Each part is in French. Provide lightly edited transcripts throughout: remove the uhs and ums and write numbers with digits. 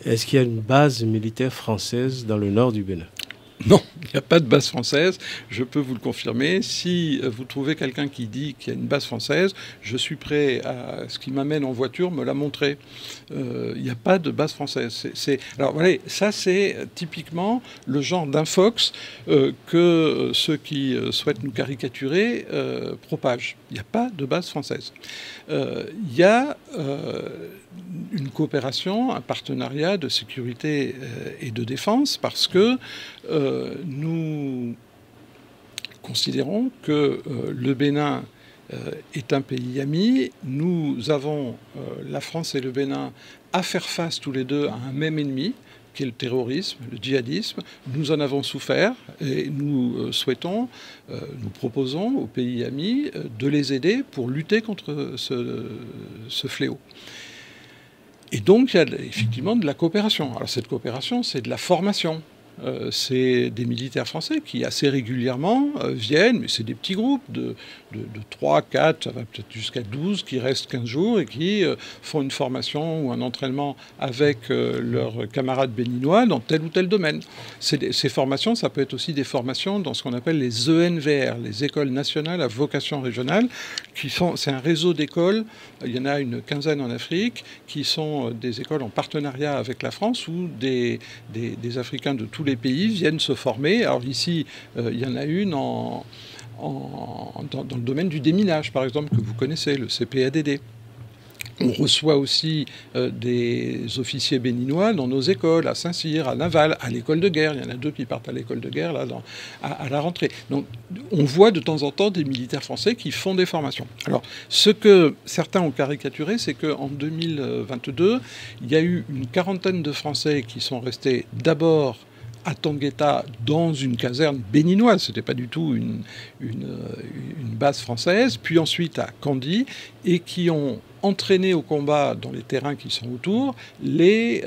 Est-ce qu'il y a une base militaire française dans le nord du Bénin? Non, il n'y a pas de base française, je peux vous le confirmer. Si vous trouvez quelqu'un qui dit qu'il y a une base française, je suis prêt à ce qui m'amène en voiture me la montrer. Il n'y a pas de base française. Alors voilà, ça c'est typiquement le genre d'infox que ceux qui souhaitent nous caricaturer propagent. Il n'y a pas de base française. Il y a une coopération, un partenariat de sécurité et de défense parce que nous considérons que le Bénin est un pays ami. Nous avons, la France et le Bénin, à faire face tous les deux à un même ennemi, qui est le terrorisme, le djihadisme. Nous en avons souffert et nous souhaitons, nous proposons aux pays amis de les aider pour lutter contre ce fléau. Et donc, il y a effectivement de la coopération. Alors, cette coopération, c'est de la formation. C'est des militaires français qui assez régulièrement viennent, mais c'est des petits groupes de 3, 4, ça va peut-être jusqu'à 12, qui restent 15 jours et qui font une formation ou un entraînement avec leurs camarades béninois dans tel ou tel domaine. Ces formations, ça peut être aussi des formations dans ce qu'on appelle les ENVR, les écoles nationales à vocation régionale, c'est un réseau d'écoles, il y en a une quinzaine en Afrique, qui sont des écoles en partenariat avec la France où des Africains de tous les pays viennent se former. Alors ici, il y en a une dans le domaine du déminage, par exemple, que vous connaissez, le CPADD. On reçoit aussi des officiers béninois dans nos écoles, à Saint-Cyr, à Laval, à l'école de guerre. Il y en a 2 qui partent à l'école de guerre là, à la rentrée. Donc on voit de temps en temps des militaires français qui font des formations. Alors ce que certains ont caricaturé, c'est qu'en 2022, il y a eu une quarantaine de Français qui sont restés d'abord à Tangueta dans une caserne béninoise, ce n'était pas du tout une base française, puis ensuite à Kandy, et qui ont entraîné au combat dans les terrains qui sont autour les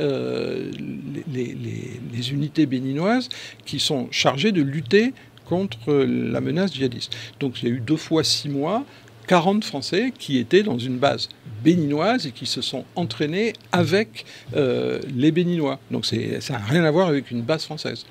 unités béninoises qui sont chargées de lutter contre la menace djihadiste. Donc il y a eu 2 fois 6 mois, 40 Français qui étaient dans une base béninoise et qui se sont entraînés avec les Béninois. Donc ça n'a rien à voir avec une base française.